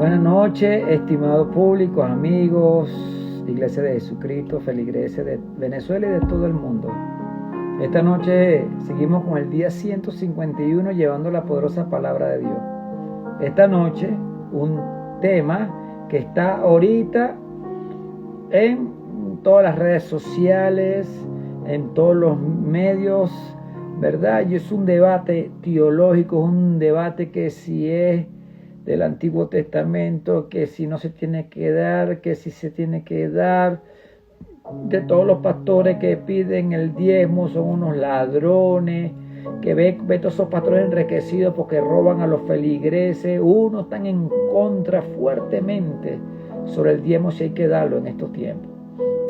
Buenas noches, estimados públicos, amigos, Iglesia de Jesucristo, feligreses de Venezuela y de todo el mundo. Esta noche seguimos con el día 151 llevando la poderosa palabra de Dios. Esta noche un tema que está ahorita en todas las redes sociales, en todos los medios, ¿verdad? Y es un debate teológico, un debate que si es del Antiguo Testamento, que si no se tiene que dar, que si se tiene que dar, de todos los pastores que piden el diezmo son unos ladrones, que ve todos esos pastores enriquecidos porque roban a los feligreses. Unos están en contra fuertemente sobre el diezmo si hay que darlo en estos tiempos,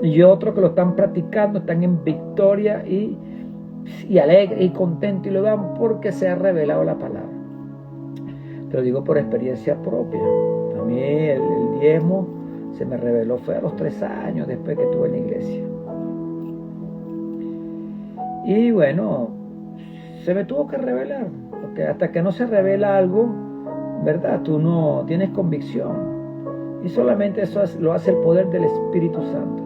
y otros que lo están practicando están en victoria y alegre y contento y lo dan porque se ha revelado la palabra. Te lo digo por experiencia propia. A mí el diezmo se me reveló fue a los 3 años después que estuve en la iglesia. Y bueno, se me tuvo que revelar, porque hasta que no se revela algo, ¿verdad? Tú no tienes convicción. Y solamente eso lo hace el poder del Espíritu Santo.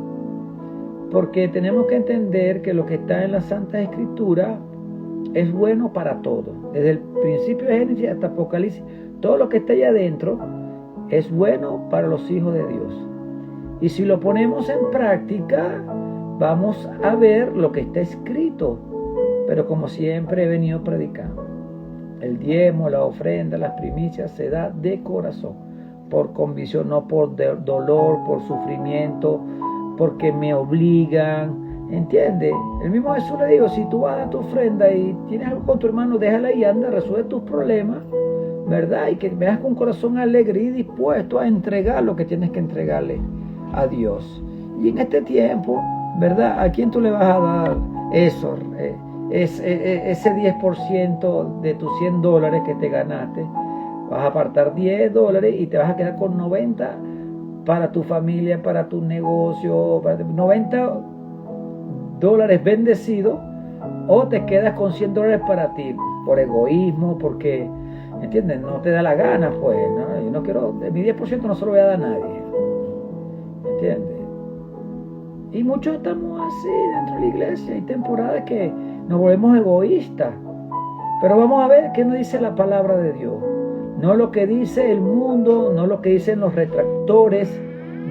Porque tenemos que entender que lo que está en la Santa Escritura es bueno para todo. Desde el principio de Génesis hasta Apocalipsis, todo lo que está allá adentro es bueno para los hijos de Dios. Y si lo ponemos en práctica, vamos a ver lo que está escrito. Pero como siempre he venido predicando, el diezmo, la ofrenda, las primicias se da de corazón, por convicción, no por dolor, por sufrimiento, porque me obligan. ¿Entiendes? El mismo Jesús le dijo, si tú vas a dar tu ofrenda y tienes algo con tu hermano, déjala y anda, resuelve tus problemas, ¿verdad? Y que veas con un corazón alegre y dispuesto a entregar lo que tienes que entregarle a Dios. Y en este tiempo, ¿verdad? ¿A quién tú le vas a dar eso? Ese 10% de tus $100 que te ganaste. Vas a apartar $10 y te vas a quedar con 90 para tu familia, para tu negocio, para $90 bendecidos, o te quedas con $100 para ti, por egoísmo, porque, ¿entiendes? No te da la gana, pues, ¿no? Yo no quiero, de mi 10% no se lo voy a dar a nadie, ¿entiendes? Y muchos estamos así dentro de la iglesia. Hay temporadas que nos volvemos egoístas, pero vamos a ver qué nos dice la palabra de Dios. No lo que dice el mundo, no lo que dicen los retractores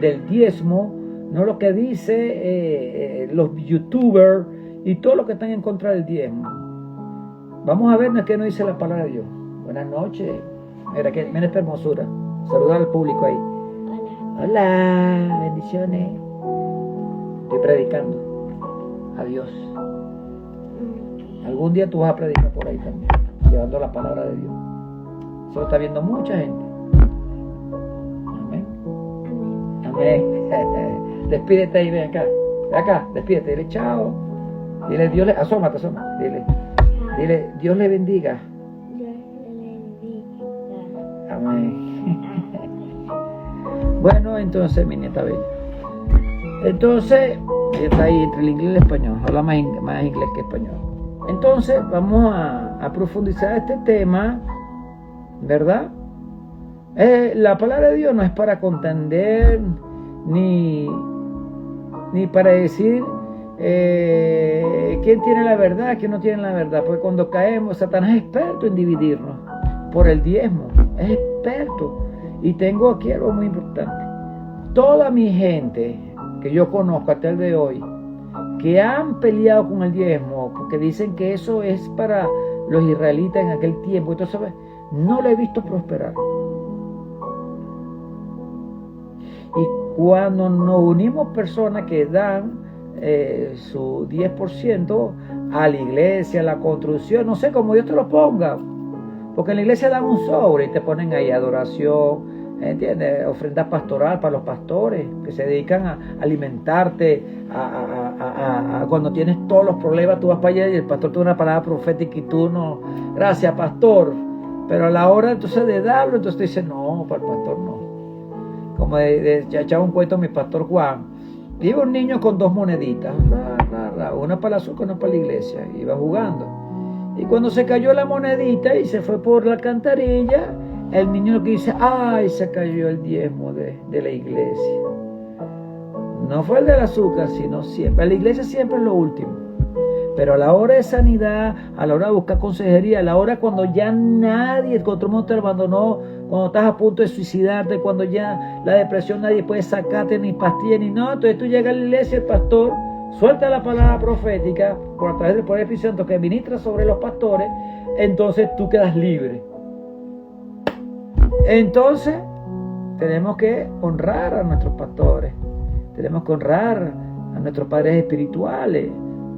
del diezmo, no lo que dice los youtubers y todo lo que están en contra del diezmo. Vamos a ver qué nos dice la palabra de Dios. Buenas noches. Mira esta hermosura. Saludar al público ahí. Hola, bendiciones. Estoy predicando. Adiós. Algún día tú vas a predicar por ahí también, llevando la palabra de Dios. Eso lo está viendo mucha gente. Amén. Amén. Despídete ahí, ven acá, despídete, dile chao. Dile Dios le, asómate, dile Dios le bendiga. Dios le bendiga. Amén. Bueno, entonces, mi nieta bella. Entonces, está ahí entre el inglés y el español, habla más inglés que español. Entonces, vamos a profundizar este tema, ¿verdad? La palabra de Dios no es para contender, ni para decir quién tiene la verdad, quién no tiene la verdad, porque cuando caemos, Satanás es experto en dividirnos por el diezmo, es experto. Y tengo aquí algo muy importante. Toda mi gente que yo conozco hasta el de hoy, que han peleado con el diezmo, porque dicen que eso es para los israelitas en aquel tiempo, entonces no lo he visto prosperar. Y cuando nos unimos personas que dan su 10% a la iglesia, a la construcción, no sé cómo Dios te lo ponga, porque en la iglesia dan un sobre y te ponen ahí adoración, ¿entiendes? Ofrenda pastoral para los pastores que se dedican a alimentarte, cuando tienes todos los problemas tú vas para allá y el pastor te da una palabra profética y tú no, gracias pastor, pero a la hora entonces de darlo, entonces te dice no, para el pastor no. Como ya echaba un cuento mi pastor Juan, iba un niño con 2 moneditas, una para el azúcar, una para la iglesia, iba jugando, y cuando se cayó la monedita y se fue por la alcantarilla, el niño que dice, ay, se cayó el diezmo de la iglesia. No fue el del azúcar, sino siempre. La iglesia siempre es lo último. Pero a la hora de sanidad, a la hora de buscar consejería, a la hora cuando ya nadie, cuando todo el mundo te abandonó, cuando estás a punto de suicidarte, cuando ya la depresión nadie puede sacarte ni pastillas ni nada, entonces tú llegas a la iglesia, el pastor suelta la palabra profética por a través del poder Espíritu Santo que ministra sobre los pastores, entonces tú quedas libre. Entonces tenemos que honrar a nuestros pastores, tenemos que honrar a nuestros padres espirituales,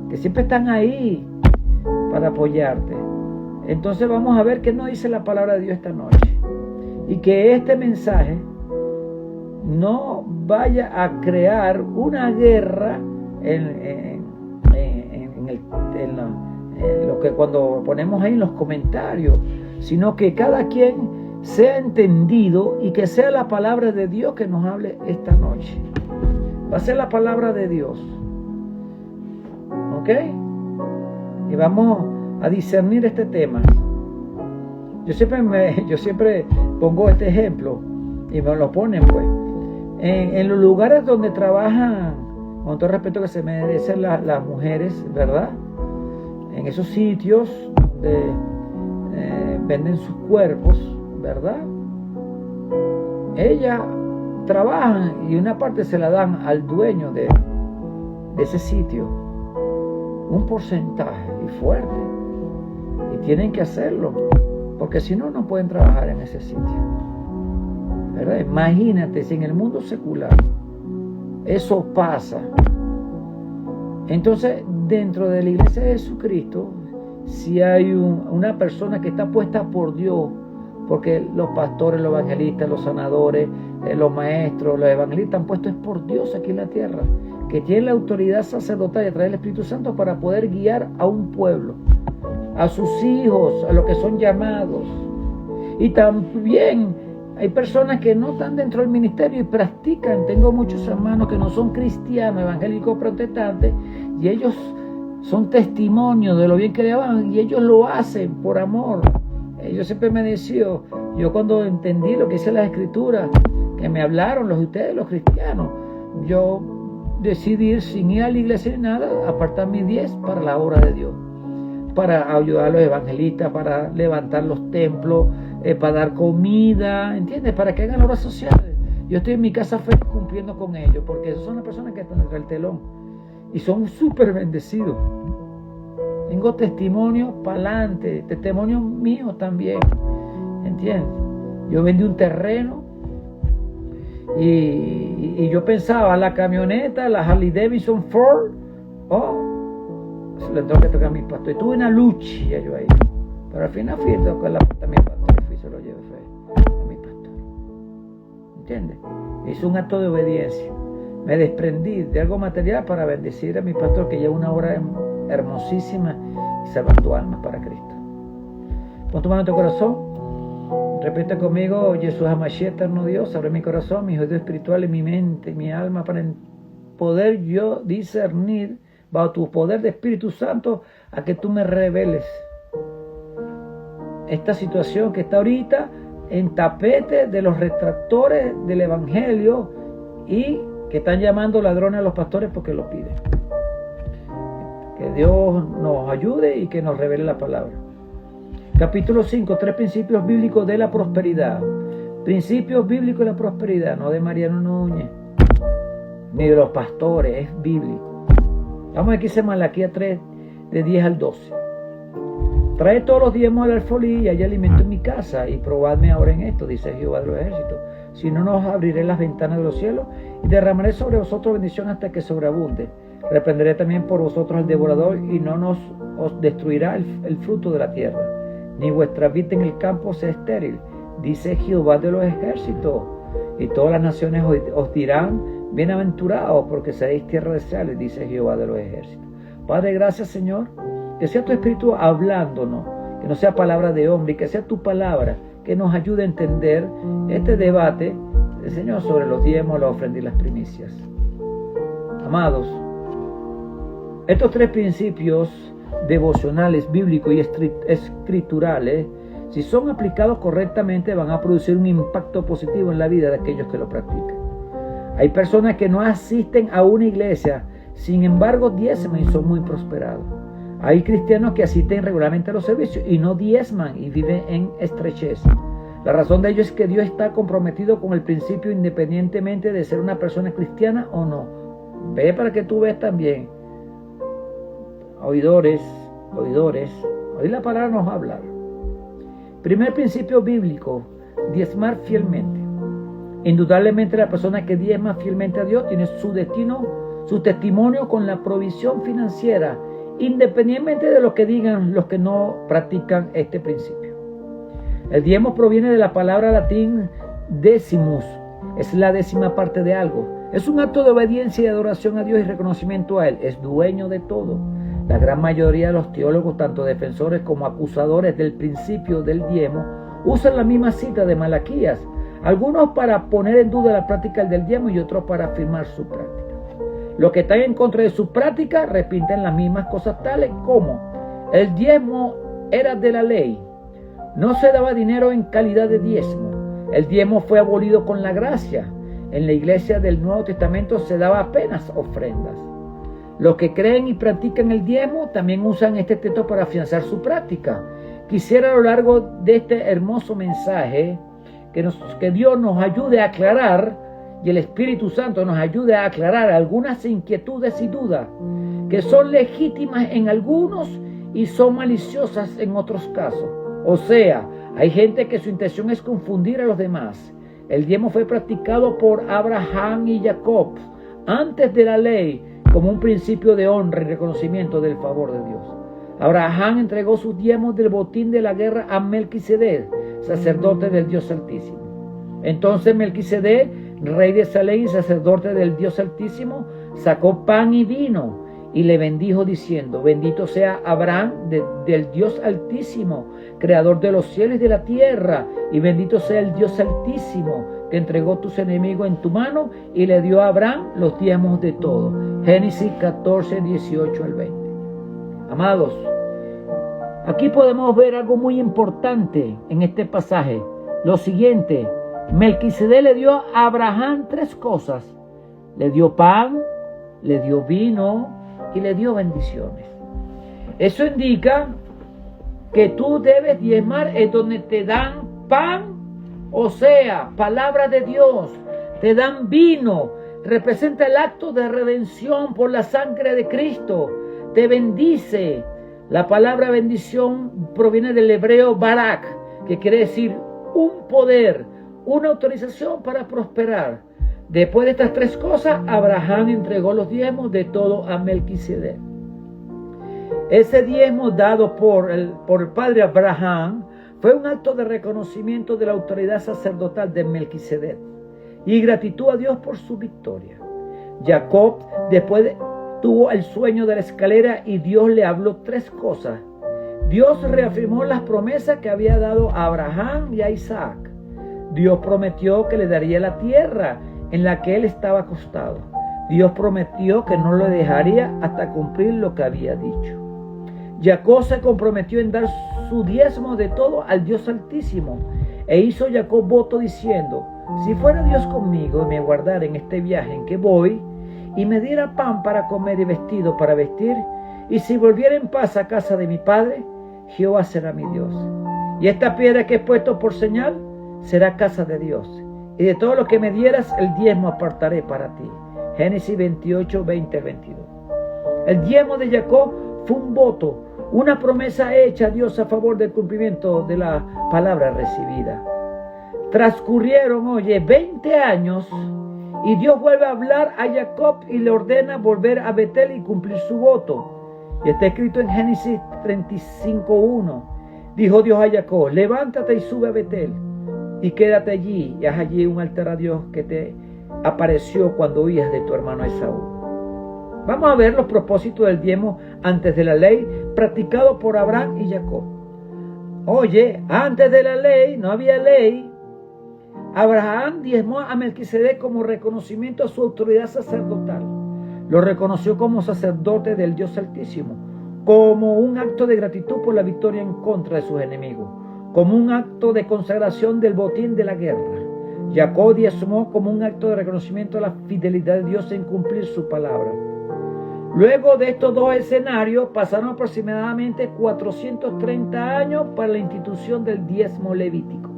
que siempre están ahí para apoyarte. Entonces vamos a ver qué nos dice la palabra de Dios esta noche. Y que este mensaje no vaya a crear una guerra en lo que cuando ponemos ahí en los comentarios, sino que cada quien sea entendido y que sea la palabra de Dios que nos hable esta noche. Va a ser la palabra de Dios. ¿Ok? Y vamos a discernir este tema. Yo siempre pongo este ejemplo y me lo ponen pues. En los lugares donde trabajan, con todo el respeto que se merecen las mujeres, ¿verdad? En esos sitios donde venden sus cuerpos, ¿verdad? Ellas trabajan y una parte se la dan al dueño de ese sitio. Un porcentaje y fuerte. Y tienen que hacerlo. Porque si no, no pueden trabajar en ese sitio. ¿Verdad? Imagínate si en el mundo secular eso pasa. Entonces, dentro de la iglesia de Jesucristo, si hay una persona que está puesta por Dios, porque los pastores, los evangelistas, los sanadores, los maestros, los evangelistas están puestos por Dios aquí en la tierra, que tienen la autoridad sacerdotal y a través del Espíritu Santo para poder guiar a un pueblo, a sus hijos, a los que son llamados. Y también hay personas que no están dentro del ministerio y practican. Tengo muchos hermanos que no son cristianos, evangélicos, protestantes, y ellos son testimonios de lo bien que le van, y ellos lo hacen por amor. Yo siempre me decía, yo cuando entendí lo que dice las Escrituras, que me hablaron los de ustedes, los cristianos, yo decidí ir sin ir a la iglesia ni nada, apartar mis 10 para la obra de Dios, para ayudar a los evangelistas, para levantar los templos, para dar comida, ¿entiendes? Para que hagan obras sociales. Yo estoy en mi casa feliz cumpliendo con ellos, porque esas son las personas que están detrás del telón y son súper bendecidos. Tengo testimonios para adelante, testimonios míos también, ¿entiendes? Yo vendí un terreno y yo pensaba, la camioneta, la Harley Davidson Ford, se le tengo que tocar a mi pastor. Y tuve una lucha yo ahí, pero al final fui a tocar la puerta a mi pastor y fui y se lo llevé a mi pastor, ¿entiendes? Hice un acto de obediencia, me desprendí de algo material para bendecir a mi pastor, que lleva una obra hermosísima y salvando almas para Cristo. Pon tu mano en tu corazón, repite conmigo: Jesús Hamashiach, eterno Dios, abre mi corazón, mis oídos espirituales, mi mente, mi alma, para poder yo discernir bajo tu poder de Espíritu Santo, a que tú me reveles esta situación que está ahorita en tapete de los retractores del Evangelio y que están llamando ladrones a los pastores porque lo piden. Que Dios nos ayude y que nos revele la palabra. Capítulo 5, 3 principios bíblicos de la prosperidad. Principios bíblicos de la prosperidad, no de Mariano Núñez, ni de los pastores, es bíblico. Vamos aquí a Malaquías 3, de 10 al 12. Trae todos los diezmos al alfolí y hay alimento en mi casa, y probadme ahora en esto, dice Jehová de los ejércitos. Si no, nos abriré las ventanas de los cielos y derramaré sobre vosotros bendición hasta que sobreabunde. Reprenderé también por vosotros al devorador y no os destruirá el fruto de la tierra, ni vuestra vid en el campo sea estéril, dice Jehová de los ejércitos. Y todas las naciones os dirán: bienaventurados, porque seréis tierra deseable, dice Jehová de los ejércitos. Padre, gracias, Señor, que sea tu Espíritu hablándonos, que no sea palabra de hombre, y que sea tu palabra que nos ayude a entender este debate, Señor, sobre los diezmos, la ofrenda y las primicias. Amados, estos 3 principios devocionales, bíblicos y escriturales si son aplicados correctamente, van a producir un impacto positivo en la vida de aquellos que lo practican. Hay personas que no asisten a una iglesia, sin embargo diezman y son muy prosperados. Hay cristianos que asisten regularmente a los servicios y no diezman y viven en estrechez. La razón de ello es que Dios está comprometido con el principio independientemente de ser una persona cristiana o no. Ve para que tú veas también. Oidores, hoy la palabra nos habla. Primer principio bíblico, diezmar fielmente. Indudablemente la persona que diezma fielmente a Dios tiene su destino, su testimonio con la provisión financiera, independientemente de lo que digan los que no practican este principio. El diezmo proviene de la palabra latín decimus, es la décima parte de algo. Es un acto de obediencia y adoración a Dios y reconocimiento a Él. Es dueño de todo. La gran mayoría de los teólogos, tanto defensores como acusadores del principio del diezmo, usan la misma cita de Malaquías, algunos para poner en duda la práctica del diezmo y otros para afirmar su práctica. Los que están en contra de su práctica repiten las mismas cosas tales como el diezmo era de la ley, no se daba dinero en calidad de diezmo, el diezmo fue abolido con la gracia, en la iglesia del Nuevo Testamento se daba apenas ofrendas. Los que creen y practican el diezmo también usan este texto para afianzar su práctica. Quisiera a lo largo de este hermoso mensaje que Dios nos ayude a aclarar y el Espíritu Santo nos ayude a aclarar algunas inquietudes y dudas que son legítimas en algunos y son maliciosas en otros casos. O sea, hay gente que su intención es confundir a los demás. El diezmo fue practicado por Abraham y Jacob antes de la ley como un principio de honra y reconocimiento del favor de Dios. Abraham entregó sus diezmos del botín de la guerra a Melquisedec, sacerdote del Dios Altísimo. Entonces Melquisedec, rey de Salem y sacerdote del Dios Altísimo, sacó pan y vino y le bendijo diciendo: bendito sea Abraham del Dios Altísimo, creador de los cielos y de la tierra, y bendito sea el Dios Altísimo, que entregó tus enemigos en tu mano y le dio a Abraham los diezmos de todo. Génesis 14, 18 al 20. Amados, aquí podemos ver algo muy importante en este pasaje. Lo siguiente: Melquisedec le dio a Abraham 3 cosas. Le dio pan, le dio vino y le dio bendiciones. Eso indica que tú debes diezmar en donde te dan pan, o sea, palabra de Dios, te dan vino, representa el acto de redención por la sangre de Cristo, te bendice. La palabra bendición proviene del hebreo barak, que quiere decir un poder, una autorización para prosperar. Después de estas 3 cosas, Abraham entregó los diezmos de todo a Melquisedec. Ese diezmo dado por el padre Abraham fue un acto de reconocimiento de la autoridad sacerdotal de Melquisedec y gratitud a Dios por su victoria. Jacob tuvo el sueño de la escalera y Dios le habló 3 cosas. Dios reafirmó las promesas que había dado a Abraham y a Isaac. Dios prometió que le daría la tierra en la que él estaba acostado. Dios prometió que no lo dejaría hasta cumplir lo que había dicho. Jacob se comprometió en dar su diezmo de todo al Dios Altísimo, e hizo Jacob voto diciendo: si fuera Dios conmigo y me guardara en este viaje en que voy, y me diera pan para comer y vestido para vestir, y si volviera en paz a casa de mi padre, Jehová será mi Dios. Y esta piedra que he puesto por señal será casa de Dios. Y de todo lo que me dieras, el diezmo apartaré para ti. Génesis 28, 20 al 22. El diezmo de Jacob fue un voto, una promesa hecha a Dios a favor del cumplimiento de la palabra recibida. Transcurrieron, 20 años y Dios vuelve a hablar a Jacob y le ordena volver a Betel y cumplir su voto. Y está escrito en Génesis 35:1. Dijo Dios a Jacob: levántate y sube a Betel y quédate allí y haz allí un altar a Dios que te apareció cuando huías de tu hermano Esaú. Vamos a ver los propósitos del diezmo antes de la ley, practicado por Abraham y Jacob. Antes de la ley, no había ley. Abraham diezmó a Melquisedec como reconocimiento a su autoridad sacerdotal. Lo reconoció como sacerdote del Dios Altísimo, como un acto de gratitud por la victoria en contra de sus enemigos, como un acto de consagración del botín de la guerra. Jacob diezmó como un acto de reconocimiento a la fidelidad de Dios en cumplir su palabra. Luego de estos dos escenarios pasaron aproximadamente 430 años para la institución del diezmo levítico.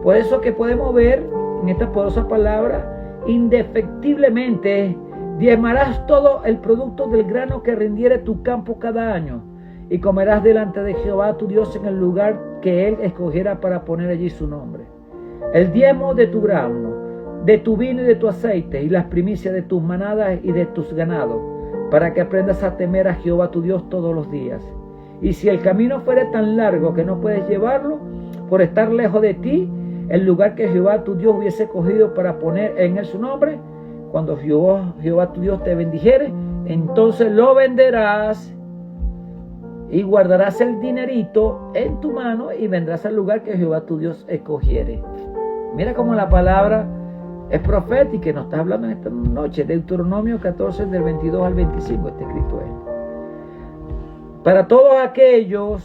Por eso que podemos ver en esta poderosa palabra, indefectiblemente diezmarás todo el producto del grano que rindiere tu campo cada año, y comerás delante de Jehová tu Dios en el lugar que Él escogiera para poner allí su nombre. El diezmo de tu grano, de tu vino y de tu aceite, y las primicias de tus manadas y de tus ganados, para que aprendas a temer a Jehová tu Dios todos los días. Y si el camino fuere tan largo que no puedes llevarlo, por estar lejos de ti, el lugar que Jehová tu Dios hubiese escogido para poner en él su nombre, cuando Jehová tu Dios te bendijere, entonces lo venderás y guardarás el dinerito en tu mano y vendrás al lugar que Jehová tu Dios escogiere. Mira cómo la palabra es profética y nos está hablando en esta noche. Deuteronomio 14 del 22 al 25 está escrito ahí. Para todos aquellos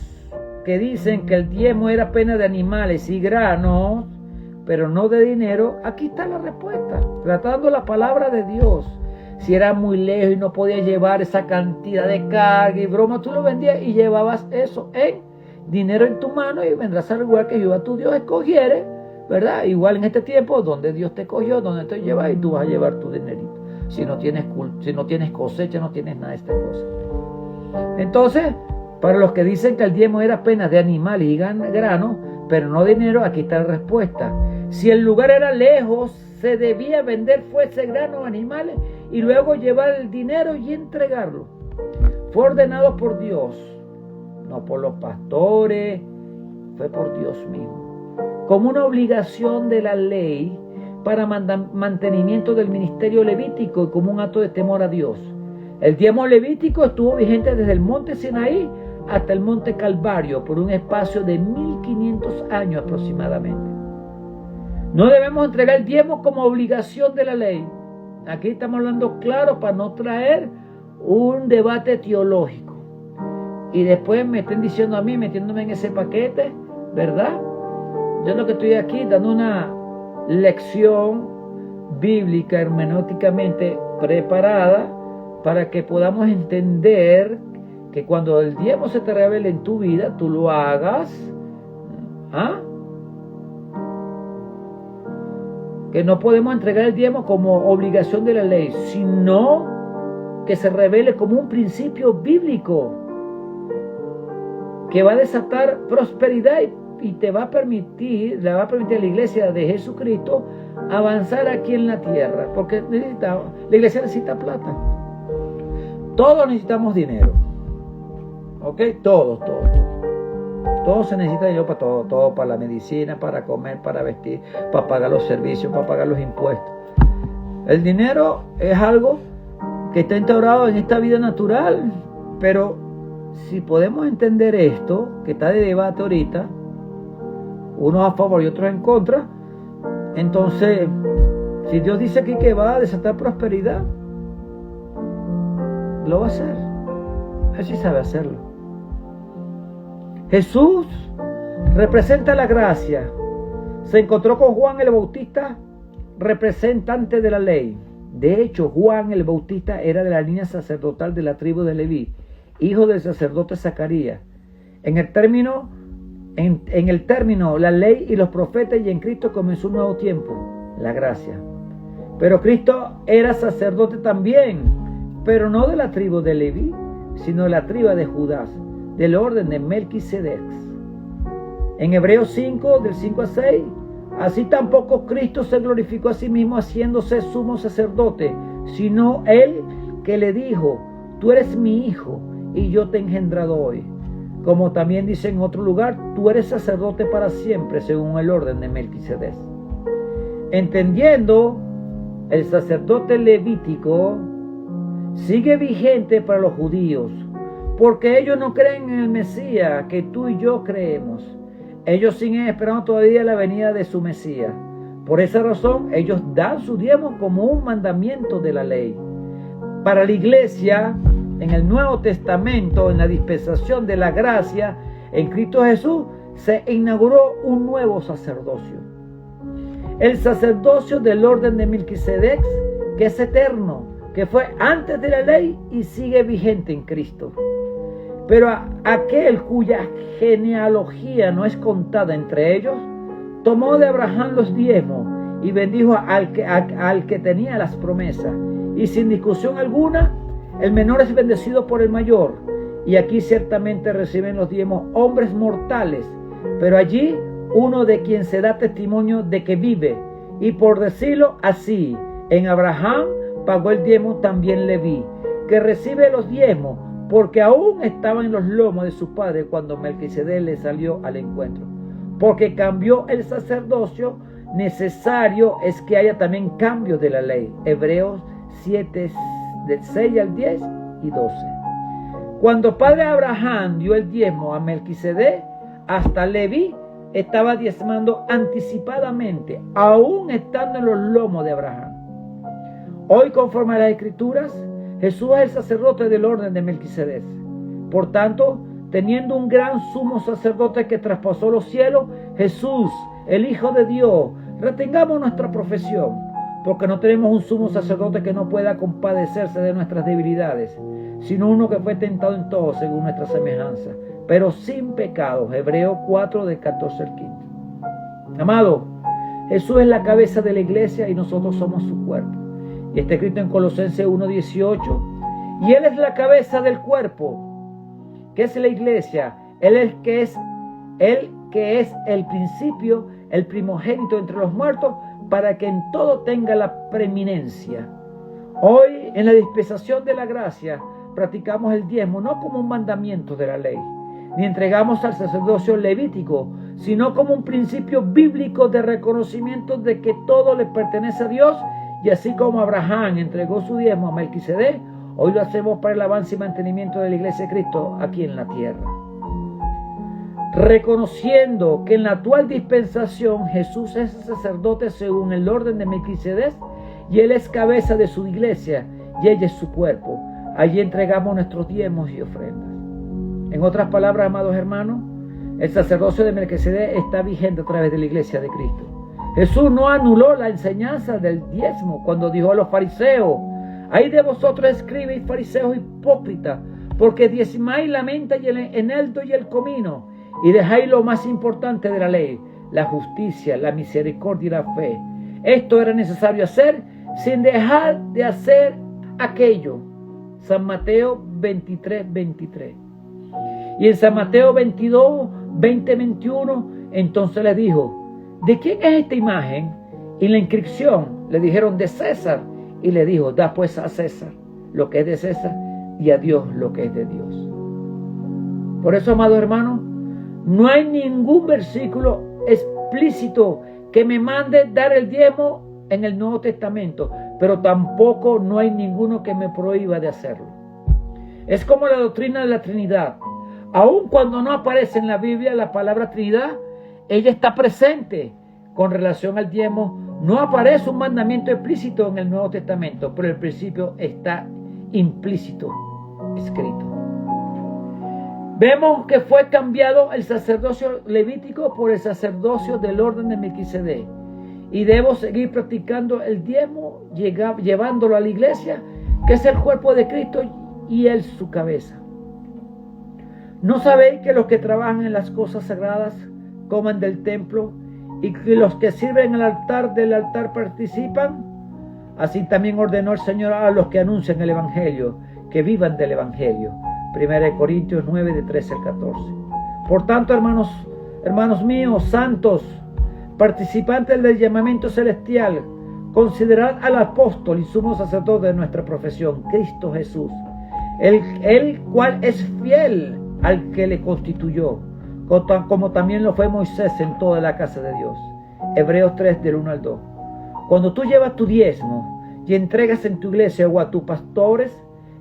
que dicen que el diezmo era apenas de animales y granos, pero no de dinero, aquí está la respuesta, tratando la palabra de Dios. Si era muy lejos y no podías llevar esa cantidad de carga y broma, tú lo vendías y llevabas eso en dinero en tu mano y vendrás al lugar que Jehová tu Dios escogiere, ¿verdad? Igual en este tiempo, donde Dios te cogió, donde te lleva, y tú vas a llevar tu dinerito. Si no tienes cosecha, no tienes nada de esta cosa. Entonces, para los que dicen que el diezmo era apenas de animales y grano, pero no dinero, aquí está la respuesta. Si el lugar era lejos, se debía vender fuese grano o animales y luego llevar el dinero y entregarlo. Fue ordenado por Dios, no por los pastores, fue por Dios mismo, como una obligación de la ley para mantenimiento del ministerio levítico y como un acto de temor a Dios. El diezmo levítico estuvo vigente desde el monte Sinaí hasta el monte Calvario por un espacio de 1500 años aproximadamente. No debemos entregar el diezmo como obligación de la ley. Aquí estamos hablando claro para no traer un debate teológico. Y después me estén diciendo a mí, metiéndome en ese paquete, ¿verdad? Yo lo que estoy aquí dando una lección bíblica, hermenéuticamente preparada, para que podamos entender que cuando el diezmo se te revele en tu vida, tú lo hagas, que no podemos entregar el diezmo como obligación de la ley, sino que se revele como un principio bíblico que va a desatar prosperidad y te va a permitir, le va a permitir a la iglesia de Jesucristo avanzar aquí en la tierra, porque la iglesia necesita plata. Todos necesitamos dinero, ¿ok? Todos se necesita dinero para todo, para la medicina, para comer, para vestir, para pagar los servicios, para pagar los impuestos. El dinero es algo que está instaurado en esta vida natural, pero si podemos entender esto, que está de debate ahorita, unos a favor y otros en contra, entonces, si Dios dice aquí que va a desatar prosperidad, lo va a hacer. Él sí sabe hacerlo. Jesús representa la gracia. Se encontró con Juan el Bautista, representante de la ley. De hecho, Juan el Bautista era de la línea sacerdotal de la tribu de Leví, hijo del sacerdote Zacarías. En el término, la ley y los profetas, y en Cristo comenzó un nuevo tiempo, la gracia. Pero Cristo era sacerdote también, pero no de la tribu de Leví, sino de la tribu de Judá, del orden de Melquisedec. En Hebreos 5, del 5 a 6, así tampoco Cristo se glorificó a sí mismo haciéndose sumo sacerdote, sino Él que le dijo: tú eres mi hijo y yo te he engendrado hoy. Como también dice en otro lugar: tú eres sacerdote para siempre, según el orden de Melquisedec. Entendiendo, el sacerdote levítico sigue vigente para los judíos, porque ellos no creen en el Mesías que tú y yo creemos. Ellos siguen esperando todavía la venida de su Mesías. Por esa razón, ellos dan su diezmo como un mandamiento de la ley. Para la iglesia, en el Nuevo Testamento, en la dispensación de la gracia, en Cristo Jesús, se inauguró un nuevo sacerdocio. El sacerdocio del orden de Melquisedec, que es eterno, que fue antes de la ley y sigue vigente en Cristo. Pero aquel cuya genealogía no es contada entre ellos, tomó de Abraham los diezmos y bendijo al que tenía las promesas. Y sin discusión alguna, el menor es bendecido por el mayor. Y aquí ciertamente reciben los diezmos hombres mortales, pero allí uno de quien se da testimonio de que vive. Y por decirlo así, en Abraham pagó el diezmo también Leví, que recibe los diezmos, porque aún estaba en los lomos de su padre cuando Melquisedec le salió al encuentro. Porque cambió el sacerdocio, necesario es que haya también cambio de la ley. Hebreos 7, del 6 al 10 y 12. Cuando padre Abraham dio el diezmo a Melquisedec, hasta Leví estaba diezmando anticipadamente, aún estando en los lomos de Abraham. Hoy, conforme a las Escrituras, Jesús es el sacerdote del orden de Melquisedec. Por tanto, teniendo un gran sumo sacerdote que traspasó los cielos, Jesús, el Hijo de Dios, retengamos nuestra profesión, porque no tenemos un sumo sacerdote que no pueda compadecerse de nuestras debilidades, sino uno que fue tentado en todo según nuestra semejanza, pero sin pecado. Hebreos 4, del 14 al 15. Amado, Jesús es la cabeza de la iglesia y nosotros somos su cuerpo. Y está escrito en Colosenses 1:18. Y Él es la cabeza del cuerpo, que es la iglesia. Él que es el principio, el primogénito entre los muertos, para que en todo tenga la preeminencia. Hoy, en la dispensación de la gracia, practicamos el diezmo no como un mandamiento de la ley, ni entregamos al sacerdocio levítico, sino como un principio bíblico de reconocimiento de que todo le pertenece a Dios. Y así como Abraham entregó su diezmo a Melquisedec, hoy lo hacemos para el avance y mantenimiento de la iglesia de Cristo aquí en la tierra. Reconociendo que en la actual dispensación Jesús es sacerdote según el orden de Melquisedec, y Él es cabeza de su iglesia y ella es su cuerpo. Allí entregamos nuestros diezmos y ofrendas. En otras palabras, amados hermanos, el sacerdocio de Melquisedec está vigente a través de la iglesia de Cristo. Jesús no anuló la enseñanza del diezmo cuando dijo a los fariseos: ay de vosotros, escribas y fariseos hipócritas, porque diezmáis la menta y el eneldo y el comino, y dejáis lo más importante de la ley, la justicia, la misericordia y la fe. Esto era necesario hacer sin dejar de hacer aquello. San Mateo 23:23. Y en San Mateo 22, 20-21, entonces les dijo: ¿de quién es esta imagen? Y la inscripción le dijeron: de César. Y le dijo: da pues a César lo que es de César y a Dios lo que es de Dios. Por eso, amados hermanos, no hay ningún versículo explícito que me mande dar el diezmo en el Nuevo Testamento, pero tampoco no hay ninguno que me prohíba de hacerlo. Es como la doctrina de la Trinidad. Aun cuando no aparece en la Biblia la palabra Trinidad, ella está presente. Con relación al diezmo, no aparece un mandamiento explícito en el Nuevo Testamento, pero el principio está implícito, escrito. Vemos que fue cambiado el sacerdocio levítico por el sacerdocio del orden de Melquisedec. Y debo seguir practicando el diezmo, llevándolo a la iglesia, que es el cuerpo de Cristo y Él su cabeza. ¿No sabéis que los que trabajan en las cosas sagradas coman del templo y que los que sirven del altar participan? Así también ordenó el Señor a los que anuncian el Evangelio, que vivan del Evangelio. 1 Corintios 9, de 13 al 14. Por tanto, hermanos míos, santos, participantes del llamamiento celestial, considerad al apóstol y sumo sacerdote de nuestra profesión, Cristo Jesús, el cual es fiel al que le constituyó, como también lo fue Moisés en toda la casa de Dios. Hebreos 3, del 1 al 2. Cuando tú llevas tu diezmo y entregas en tu iglesia o a tus pastores,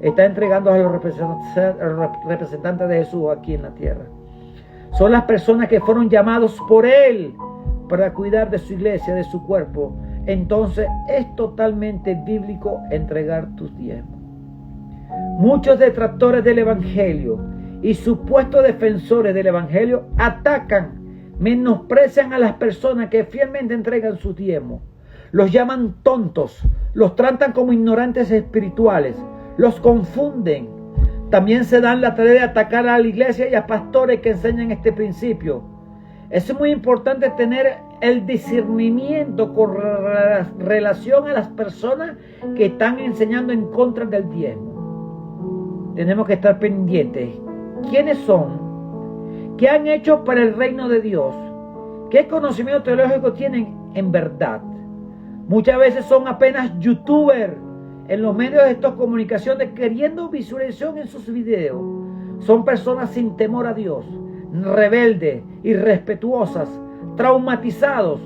estás entregando a los representantes de Jesús aquí en la tierra. Son las personas que fueron llamados por Él para cuidar de su iglesia, de su cuerpo. Entonces es totalmente bíblico entregar tus diezmos. Muchos detractores del Evangelio y supuestos defensores del Evangelio atacan menosprecian a las personas que fielmente entregan sus diezmos. Los llaman tontos, los tratan como ignorantes espirituales, los confunden. También se dan la tarea de atacar a la iglesia y a pastores que enseñan este principio. Es muy importante tener el discernimiento con relación a las personas que están enseñando en contra del diezmo. Tenemos que estar pendientes. ¿Quiénes son? ¿Qué han hecho para el reino de Dios? ¿Qué conocimiento teológico tienen en verdad? Muchas veces son apenas youtubers en los medios de estas comunicaciones queriendo visualización en sus videos. Son personas sin temor a Dios, rebeldes, irrespetuosas, traumatizados,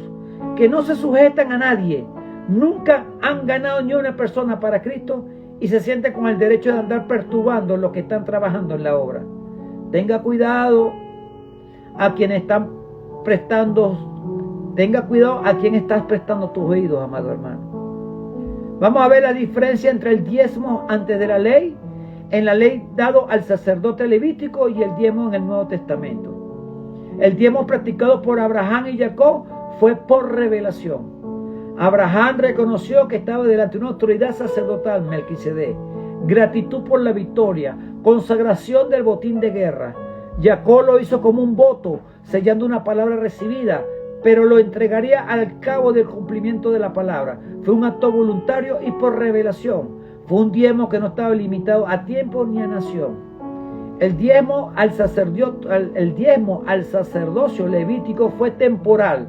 que no se sujetan a nadie, nunca han ganado ni una persona para Cristo y se sienten con el derecho de andar perturbando los que están trabajando en la obra. Tenga cuidado a quienes están prestando, tenga cuidado a quien estás prestando tus oídos, amado hermano. Vamos a ver la diferencia entre el diezmo antes de la ley, en la ley dado al sacerdote levítico, y el diezmo en el Nuevo Testamento. El diezmo practicado por Abraham y Jacob fue por revelación. Abraham reconoció que estaba delante de una autoridad sacerdotal, Melquisedec, gratitud por la victoria, consagración del botín de guerra. Jacob lo hizo como un voto, sellando una palabra recibida, pero lo entregaría al cabo del cumplimiento de la palabra. Fue un acto voluntario y por revelación. Fue un diezmo que no estaba limitado a tiempo ni a nación. El diezmo al sacerdocio levítico fue temporal.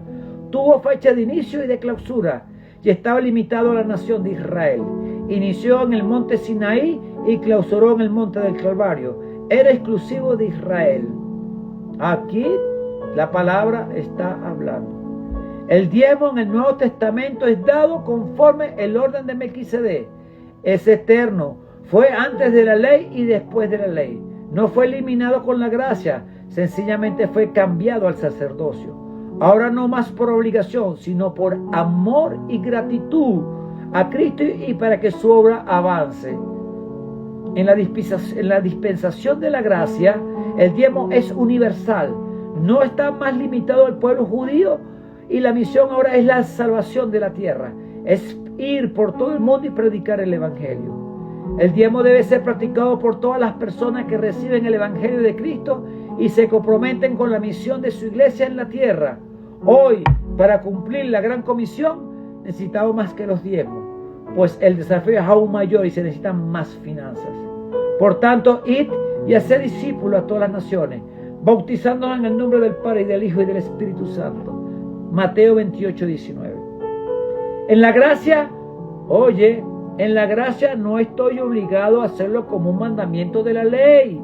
Tuvo fecha de inicio y de clausura y estaba limitado a la nación de Israel. Inició en el monte Sinaí y clausuró en el monte del Calvario. Era exclusivo de Israel. Aquí la palabra está hablando. El diezmo en el Nuevo Testamento es dado conforme el orden de Melquisedec. Es eterno. Fue antes de la ley y después de la ley. No fue eliminado con la gracia. Sencillamente fue cambiado al sacerdocio. Ahora no más por obligación, sino por amor y gratitud a Cristo y para que su obra avance. En la dispensación de la gracia, el diezmo es universal. No está más limitado al pueblo judío, y la misión ahora es la salvación de la tierra. Es ir por todo el mundo y predicar el evangelio. El diezmo debe ser practicado por todas las personas que reciben el evangelio de Cristo y se comprometen con la misión de su iglesia en la tierra. Hoy, para cumplir la gran comisión, necesitamos más que los diezmos, pues el desafío es aún mayor y se necesitan más finanzas. Por tanto, id y haced discípulos a todas las naciones, bautizándolos en el nombre del Padre y del Hijo y del Espíritu Santo. Mateo 28:19. En la gracia, en la gracia no estoy obligado a hacerlo como un mandamiento de la ley,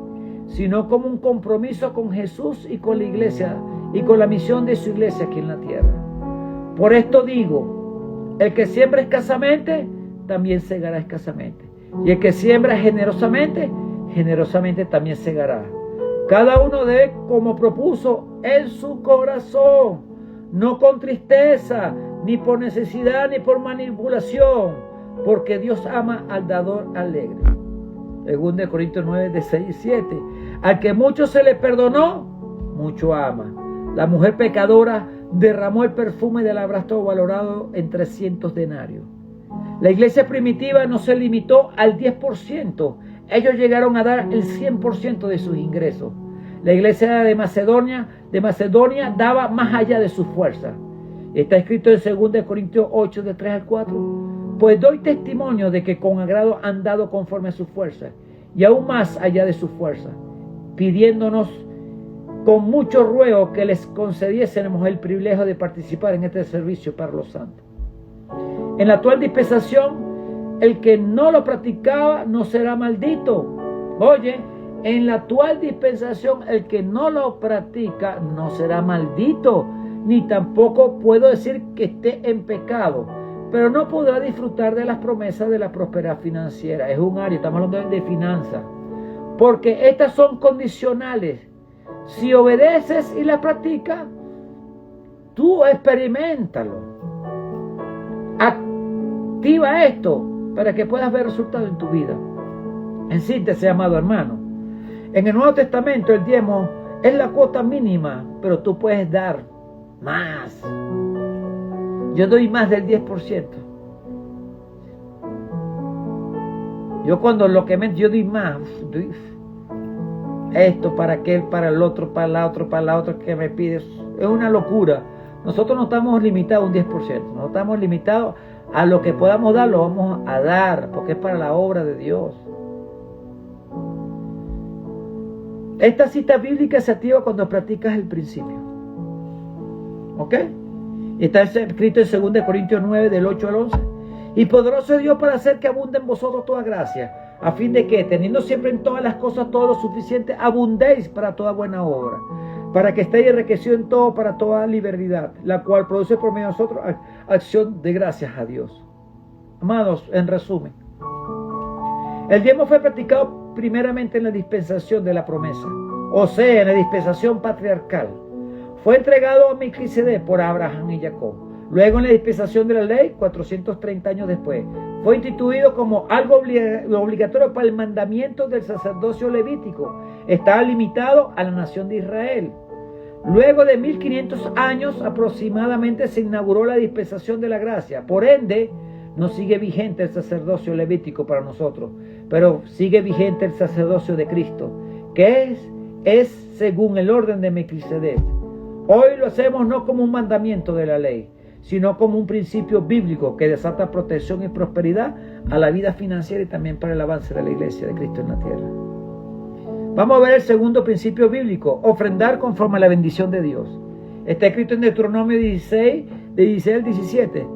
sino como un compromiso con Jesús y con la iglesia y con la misión de su iglesia aquí en la tierra. Por esto digo, el que siembra escasamente, también segará escasamente. Y el que siembra generosamente, generosamente también segará. Cada uno debe, como propuso en su corazón, no con tristeza, ni por necesidad, ni por manipulación, porque Dios ama al dador alegre. 2 Corintios 9, de 6 y 7. Al que mucho se le perdonó, mucho ama. La mujer pecadora derramó el perfume del abrazo valorado en 300 denarios. La iglesia primitiva no se limitó al 10%. Ellos llegaron a dar el 100% de sus ingresos. La iglesia de Macedonia daba más allá de su fuerza. Está escrito en 2 Corintios 8, de 3 al 4. Pues doy testimonio de que con agrado han dado conforme a su fuerza, y aún más allá de su fuerza, pidiéndonos con mucho ruego que les concediésemos el privilegio de participar en este servicio para los santos. En la actual dispensación, el que no lo practicaba no será maldito. En la actual dispensación, el que no lo practica no será maldito, ni tampoco puedo decir que esté en pecado, pero no podrá disfrutar de las promesas de la prosperidad financiera. Es un área, estamos hablando de finanzas, porque estas son condicionales. Si obedeces y las practicas, tú experiméntalo. Activa esto para que puedas ver resultados en tu vida. En síntesis, amado hermano, en el Nuevo Testamento el diezmo Es la cuota mínima, pero tú puedes dar más. Yo doy más del 10%. Yo cuando lo que yo doy más, doy esto para aquel, para el otro, para la otra que me pide. Es una locura. Nosotros no estamos limitados a un 10%. No estamos limitados a lo que podamos dar, lo vamos a dar, porque es para la obra de Dios. Esta cita bíblica se activa cuando practicas el principio. ¿Ok? Está escrito en 2 Corintios 9, del 8 al 11. Y poderoso es Dios para hacer que abunde en vosotros toda gracia, a fin de que, teniendo siempre en todas las cosas todo lo suficiente, abundéis para toda buena obra, para que estéis enriquecidos en todo para toda liberalidad, la cual produce por medio de nosotros acción de gracias a Dios. Amados, en resumen, el diezmo fue practicado primeramente en la dispensación de la promesa, o sea, en la dispensación patriarcal. Fue entregado a Melquisedec por Abraham y Jacob. Luego, en la dispensación de la ley, 430 años después, fue instituido como algo obligatorio para el mandamiento del sacerdocio levítico. Estaba limitado a la nación de Israel. Luego de 1500 años aproximadamente se inauguró la dispensación de la gracia. Por ende, no sigue vigente el sacerdocio levítico para nosotros, pero sigue vigente el sacerdocio de Cristo, que es según el orden de Melquisedec. Hoy lo hacemos no como un mandamiento de la ley, sino como un principio bíblico que desata protección y prosperidad a la vida financiera y también para el avance de la iglesia de Cristo en la tierra. Vamos a ver el segundo principio bíblico: ofrendar conforme a la bendición de Dios. Está escrito en Deuteronomio 16, de 16 al 17.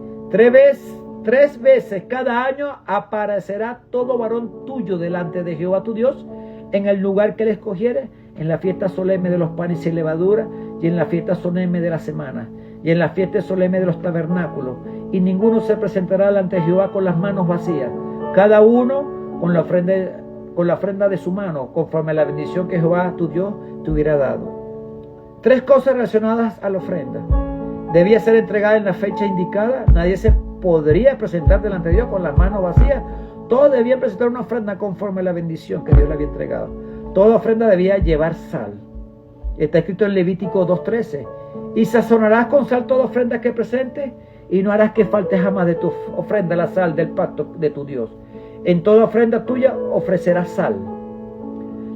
Tres veces cada año aparecerá todo varón tuyo delante de Jehová tu Dios en el lugar que él escogiere, en la fiesta solemne de los panes sin levadura, y en la fiesta solemne de la semana, y en la fiesta solemne de los tabernáculos. Y ninguno se presentará delante de Jehová con las manos vacías, cada uno con la ofrenda de su mano, conforme a la bendición que Jehová tu Dios te hubiera dado. Tres cosas relacionadas a la ofrenda. Debía ser entregada en la fecha indicada. Nadie se podría presentar delante de Dios con las manos vacías. Todos debían presentar una ofrenda conforme a la bendición que Dios le había entregado. Toda ofrenda debía llevar sal. Está escrito en Levítico 2:13. Y sazonarás con sal toda ofrenda que presentes, y no harás que falte jamás de tu ofrenda la sal del pacto de tu Dios. En toda ofrenda tuya ofrecerás sal.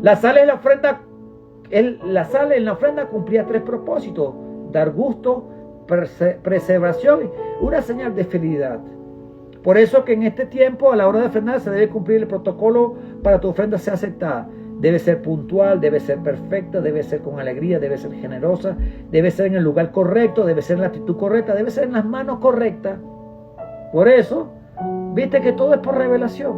La sal en la ofrenda cumplía tres propósitos: dar gusto, preservación y una señal de fidelidad. Por eso que en este tiempo, a la hora de ofrendar, se debe cumplir el protocolo para que tu ofrenda sea aceptada. Debe ser puntual, debe ser perfecta, debe ser con alegría, debe ser generosa, debe ser en el lugar correcto, debe ser en la actitud correcta, debe ser en las manos correctas. Por eso, viste que todo es por revelación.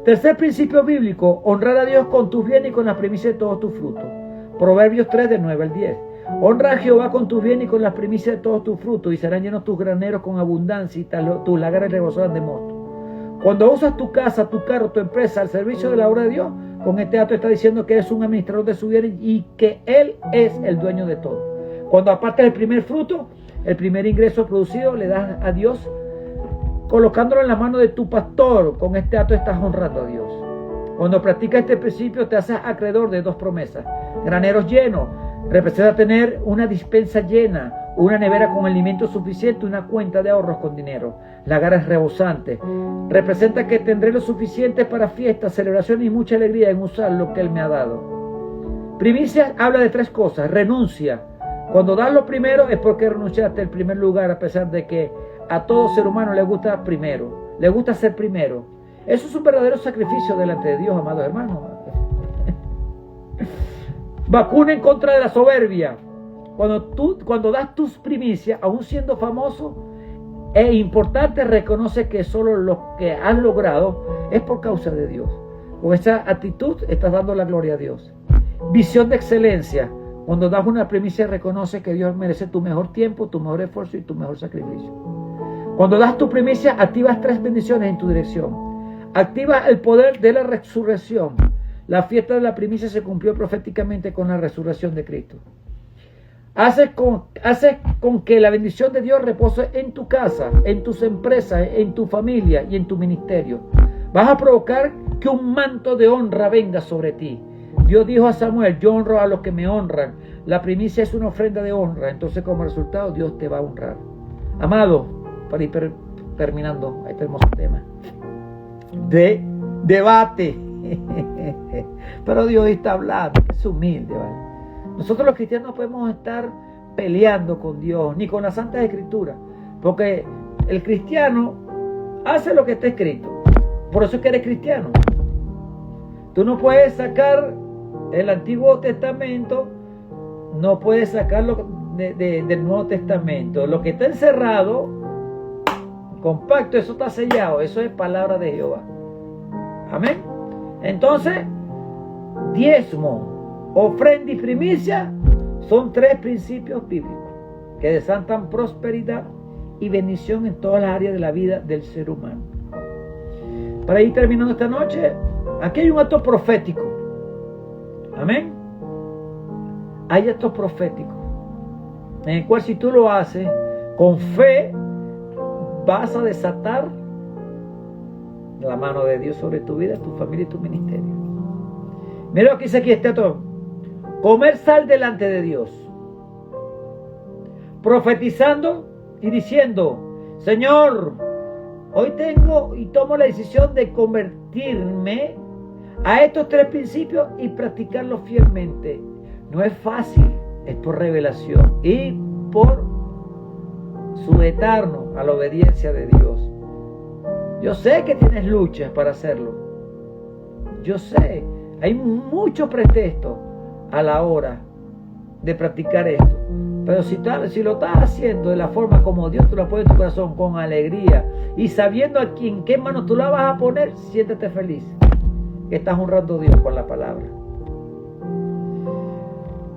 Tercer principio bíblico: honrar a Dios con tus bienes y con las primicias de todos tus frutos. Proverbios 3, del 9 al 10. Honra a Jehová con tus bienes y con las primicias de todos tus frutos, y serán llenos tus graneros con abundancia, y tus lagares rebosarán de mosto. Cuando usas tu casa, tu carro, tu empresa al servicio de la obra de Dios, con este acto está diciendo que eres un administrador de su bienes y que Él es el dueño de todo. Cuando apartas el primer fruto, el primer ingreso producido, le das a Dios, colocándolo en la mano de tu pastor. Con este acto estás honrando a Dios. Cuando practicas este principio, te haces acreedor de dos promesas: graneros llenos, representa tener una despensa llena, una nevera con alimento suficiente, una cuenta de ahorros con dinero. Lagares rebosantes, representa que tendré lo suficiente para fiestas, celebraciones y mucha alegría en usar lo que Él me ha dado. Primicias habla de tres cosas: renuncia. Cuando das lo primero es porque renunciaste al primer lugar, a pesar de que a todo ser humano le gusta primero, le gusta ser primero. Eso es un verdadero sacrificio delante de Dios, amados hermanos. Vacuna en contra de la soberbia. Cuando das tus primicias, aún siendo famoso e importante, reconoce que solo lo que has logrado es por causa de Dios. Con esa actitud estás dando la gloria a Dios. Visión de excelencia. Cuando das una primicia, reconoce que Dios merece tu mejor tiempo, tu mejor esfuerzo y tu mejor sacrificio. Cuando das tu primicia, activas tres bendiciones en tu dirección. Activas el poder de la resurrección. La fiesta de la primicia se cumplió proféticamente con la resurrección de Cristo. Haces con que la bendición de Dios repose en tu casa, en tus empresas, en tu familia y en tu ministerio. Vas a provocar que un manto de honra venga sobre ti. Dios dijo a Samuel, yo honro a los que me honran. La primicia es una ofrenda de honra. Entonces, como resultado, Dios te va a honrar. Amado, para ir terminando este hermoso tema de debate. Pero Dios está hablando, es humilde, ¿vale? Nosotros los cristianos no podemos estar peleando con Dios, ni con las Santas Escrituras, porque el cristiano hace lo que está escrito. Por eso es que eres cristiano. Tú no puedes sacar el Antiguo Testamento, no puedes sacarlo del Nuevo Testamento. Lo que está encerrado, compacto, eso está sellado, eso es palabra de Jehová. Amén. Entonces, diezmo, ofrenda y primicia son 3 principios bíblicos que desatan prosperidad y bendición en todas las áreas de la vida del ser humano. Para ir terminando esta noche, aquí hay un acto profético. Amén. Hay actos proféticos en el cual, si tú lo haces con fe, vas a desatar la mano de Dios sobre tu vida, tu familia y tu ministerio. Mira lo que dice aquí este acto: comer sal delante de Dios, profetizando y diciendo, Señor, hoy tengo y tomo la decisión de convertirme a estos 3 principios y practicarlos fielmente. No es fácil, es por revelación y por sujetarnos a la obediencia de Dios. Yo sé que tienes luchas para hacerlo. Yo sé, hay muchos pretextos a la hora de practicar esto. Pero si lo estás haciendo de la forma como Dios te lo pone en tu corazón, con alegría y sabiendo aquí en qué mano tú la vas a poner, siéntete feliz que estás honrando a Dios con la palabra.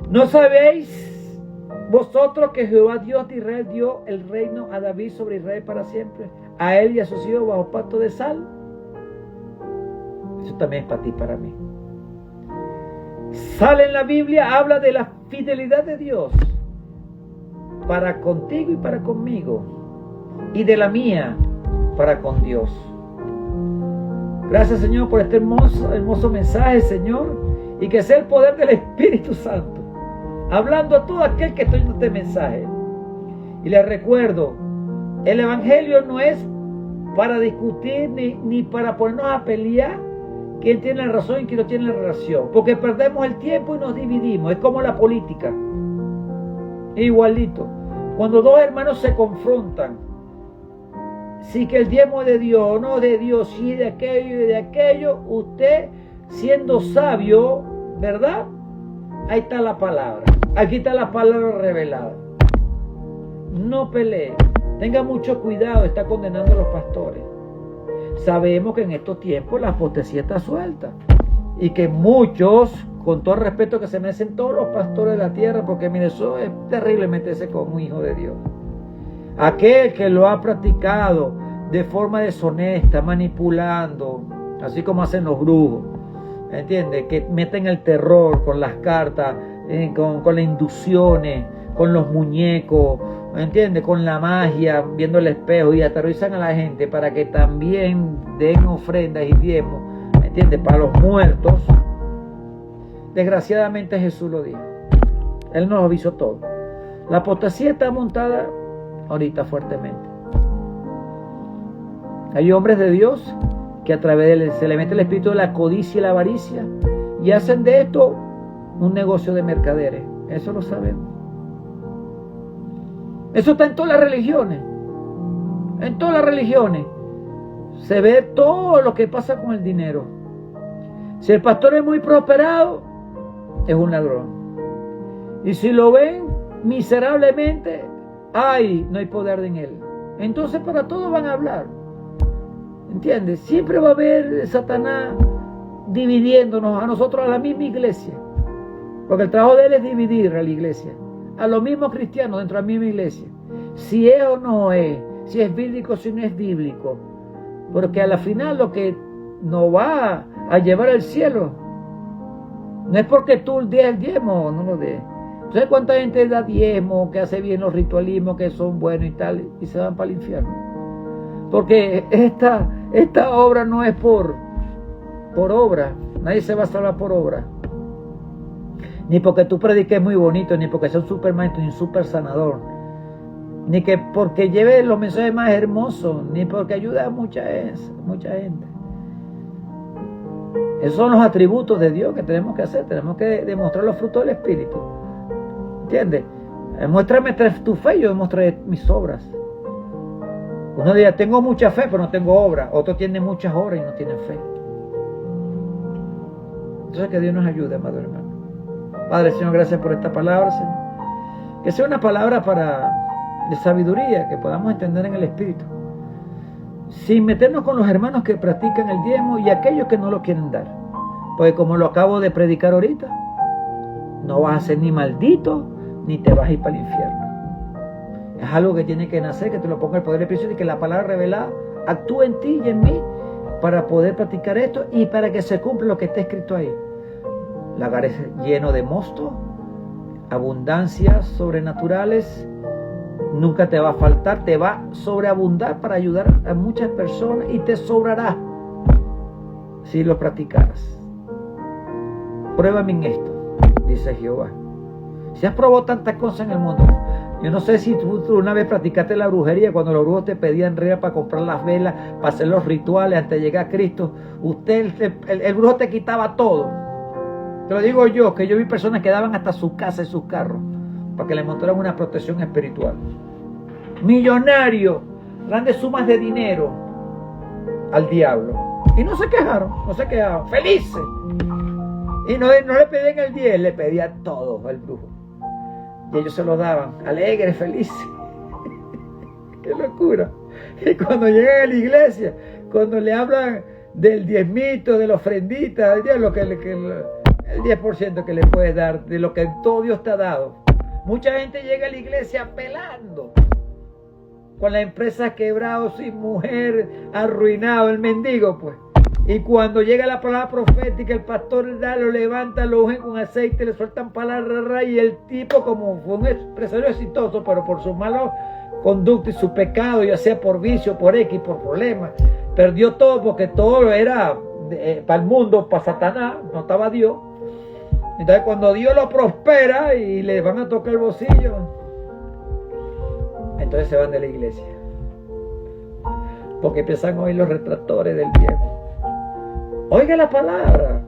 ¿No sabéis vosotros que Jehová Dios de Israel dio el reino a David sobre Israel para siempre? A él y a sus hijos bajo pacto de sal. Eso también es para ti y para mí. Sal en la Biblia habla de la fidelidad de Dios para contigo y para conmigo, y de la mía para con Dios. Gracias, Señor, por este hermoso mensaje, Señor, y que sea el poder del Espíritu Santo hablando a todo aquel que está oyendo este mensaje. Y les recuerdo, el Evangelio no es para discutir ni para ponernos a pelear quién tiene la razón y quién no tiene la razón, porque perdemos el tiempo y nos dividimos. Es como la política, igualito. Cuando 2 hermanos se confrontan, si que el diezmo es de Dios o no de Dios, si de aquello y de aquello, usted, siendo sabio, ¿verdad? Ahí está la palabra. Aquí está la palabra revelada. No pelee. Tenga mucho cuidado, está condenando a los pastores. Sabemos que en estos tiempos la apostasía está suelta y que muchos, con todo el respeto que se merecen todos los pastores de la tierra, porque mire, eso es terrible meterse con un hijo de Dios. Aquel que lo ha practicado de forma deshonesta, manipulando, así como hacen los brujos, ¿entiendes? Que meten el terror con las cartas, con las inducciones, con los muñecos, ¿entiendes? Con la magia, viendo el espejo, y aterrorizan a la gente para que también den ofrendas y diezmos, ¿entiendes? Para los muertos. Desgraciadamente Jesús lo dijo. Él nos avisó todo. La apostasía está montada ahorita fuertemente. Hay hombres de Dios que a través de él se le mete el espíritu de la codicia y la avaricia y hacen de esto un negocio de mercaderes. Eso lo sabemos. Eso está en todas las religiones. En todas las religiones se ve todo lo que pasa con el dinero. Si el pastor es muy prosperado, es un ladrón. Y si lo ven miserablemente, ¡ay! No hay poder en él. Entonces para todo van a hablar. ¿Entiendes? Siempre va a haber Satanás dividiéndonos a nosotros, a la misma iglesia. Porque el trabajo de él es dividir a la iglesia. A los mismos cristianos dentro de la misma iglesia. Si es o no es. Si es bíblico o si no es bíblico. Porque a la final lo que nos va a llevar al cielo no es porque tú des el diezmo o no lo des. ¿Sabes cuánta gente da diezmo, que hace bien los ritualismos, que son buenos y tal, y se van para el infierno? Porque esta obra no es por obra. Nadie se va a salvar por obra. ni porque tú prediques muy bonito, ni porque seas un super maestro, ni un super sanador, ni que porque lleve los mensajes más hermosos, ni porque ayude a mucha gente. Esos son los atributos de Dios que tenemos que hacer. Tenemos que demostrar los frutos del Espíritu. ¿Entiendes? Muéstrame tu fe, yo demostraré mis obras. Uno dirá, tengo mucha fe, pero no tengo obra. Otro tiene muchas obras y no tiene fe. Entonces que Dios nos ayude, amado hermano. Padre, Señor, gracias por esta palabra, Señor. Que sea una palabra de sabiduría, que podamos entender en el Espíritu. Sin meternos con los hermanos que practican el diezmo y aquellos que no lo quieren dar. Porque como lo acabo de predicar ahorita, no vas a ser ni maldito, ni te vas a ir para el infierno. Es algo que tiene que nacer, que te lo ponga el poder del Espíritu y que la palabra revelada actúe en ti y en mí para poder practicar esto y para que se cumpla lo que está escrito ahí. Lagares lleno de mosto, abundancias sobrenaturales, nunca te va a faltar, te va a sobreabundar para ayudar a muchas personas y te sobrará si lo practicaras. Pruébame en esto, dice Jehová. Si has probado tantas cosas en el mundo, yo no sé si tú una vez practicaste la brujería, cuando los brujos te pedían reglas para comprar las velas, para hacer los rituales antes de llegar a Cristo. El brujo te quitaba todo. Te lo digo yo, que yo vi personas que daban hasta su casa y sus carros para que le mostraran una protección espiritual. Millonarios, grandes sumas de dinero al diablo. Y no se quejaron, felices. Y no le pedían el 10, le pedían todo al brujo. Y ellos se lo daban, alegres, felices. ¡Qué locura! Y cuando llegan a la iglesia, cuando le hablan del diezmito, de la ofrendita, el 10% que le puedes dar, de lo que todo Dios te ha dado. Mucha gente llega a la iglesia apelando, con la empresa quebrado, sin mujer, arruinado, el mendigo, pues. Y cuando llega la palabra profética, el pastor lo levanta, lo ungen con aceite, le sueltan palabras y el tipo, como fue un empresario exitoso, pero por su mala conducta y su pecado, ya sea por vicio, por X, por problemas, perdió todo porque todo era para el mundo, para Satanás, no estaba Dios. Entonces cuando Dios lo prospera y le van a tocar el bolsillo, entonces se van de la iglesia. Porque empiezan a oír los retractores del viejo. Oiga la palabra.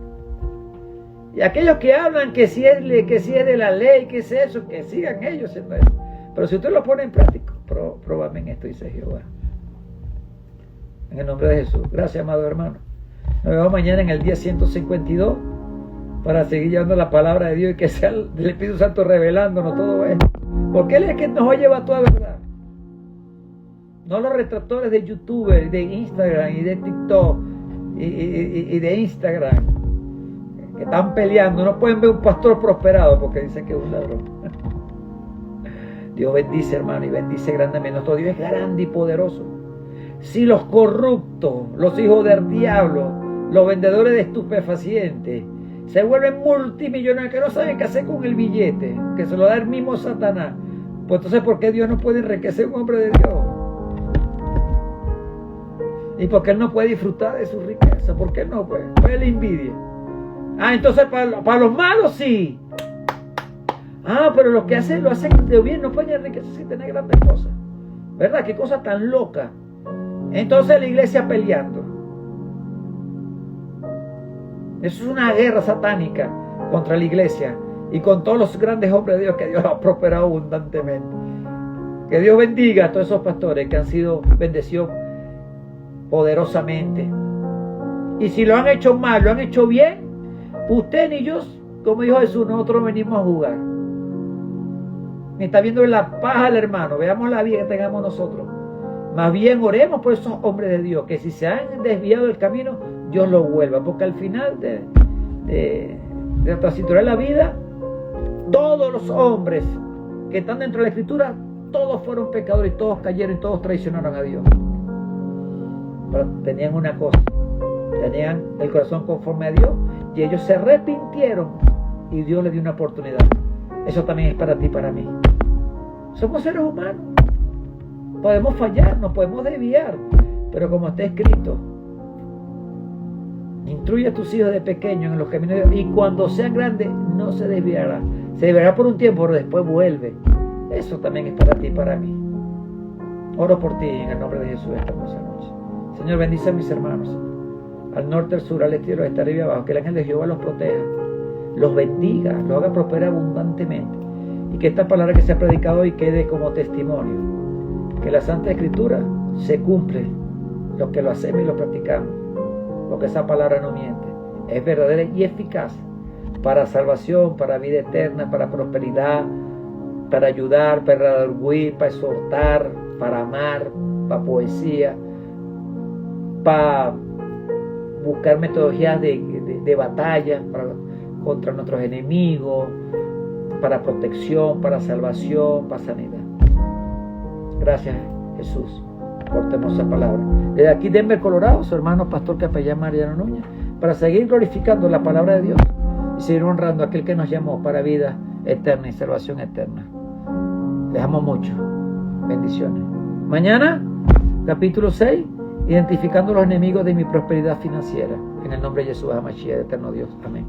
Y aquellos que hablan que si es de la ley, que es eso, que sigan ellos siendo eso. Pero si usted lo pone en práctica, pruébame en esto, dice Jehová. En el nombre de Jesús. Gracias, amado hermano. Nos vemos mañana en el día 152 para seguir llevando la palabra de Dios y que sea el Espíritu Santo revelándonos todo esto. Porque Él es el que nos lleva a toda verdad. No los retractores de YouTube, de Instagram y de TikTok y de Instagram que están peleando. No pueden ver un pastor prosperado porque dicen que es un ladrón. Dios bendice, hermano, y bendice grandemente. Nuestro Dios es grande y poderoso. Si los corruptos, los hijos del diablo, los vendedores de estupefacientes se vuelven multimillonarios, que no saben qué hacer con el billete, que se lo da el mismo Satanás, pues entonces ¿por qué Dios no puede enriquecer a un hombre de Dios? ¿Y por qué Él no puede disfrutar de su riqueza? ¿Por qué no? Pues la envidia. Entonces para los malos sí. Pero los que lo hacen de bien no pueden enriquecer sin tener grandes cosas. ¿Verdad? Qué cosa tan loca. Entonces la iglesia peleando. Eso es una guerra satánica contra la iglesia y con todos los grandes hombres de Dios que Dios ha prosperado abundantemente. Que Dios bendiga a todos esos pastores que han sido bendecidos poderosamente. Y si lo han hecho mal, lo han hecho bien, usted ni yo, como dijo Jesús, nosotros venimos a jugar. Me está viendo en la paja el hermano, veamos la vida que tengamos nosotros. Más bien oremos por esos hombres de Dios, que si se han desviado del camino, Dios los vuelva. Porque al final de la transitoriedad de la vida, todos los hombres que están dentro de la Escritura, todos fueron pecadores y todos cayeron y todos traicionaron a Dios. Pero tenían una cosa, tenían el corazón conforme a Dios y ellos se arrepintieron y Dios les dio una oportunidad. Eso también es para ti y para mí. Somos seres humanos, podemos fallar, nos podemos desviar, pero como está escrito, Instruye a tus hijos de pequeños en los caminos de Dios, y cuando sean grandes no se desviará. Se desviará por un tiempo, pero después vuelve. Eso también es para ti y para mí. Oro por ti en el nombre de Jesús esta hermosa noche. Señor, bendice a mis hermanos, al norte, al sur, al este, al oeste, arriba y abajo. Que el ángel de Jehová los proteja, los bendiga, los haga prosperar abundantemente. Y que esta palabra que se ha predicado hoy quede como testimonio. Que la Santa Escritura se cumple, los que lo hacemos y lo practicamos. Porque esa palabra no miente. Es verdadera y eficaz para salvación, para vida eterna, para prosperidad, para ayudar, para redarguir, para exhortar, para amar, para poesía, para buscar metodologías de batalla contra nuestros enemigos, para protección, para salvación, para sanidad. Gracias, Jesús, por tu hermosa palabra. Desde aquí, Denver, Colorado, su hermano pastor capellán Mariano Núñez, para seguir glorificando la palabra de Dios y seguir honrando a aquel que nos llamó para vida eterna y salvación eterna. Les amo mucho. Bendiciones. Mañana, capítulo 6, identificando los enemigos de mi prosperidad financiera. En el nombre de Jesús, Hamashiach, eterno Dios. Amén.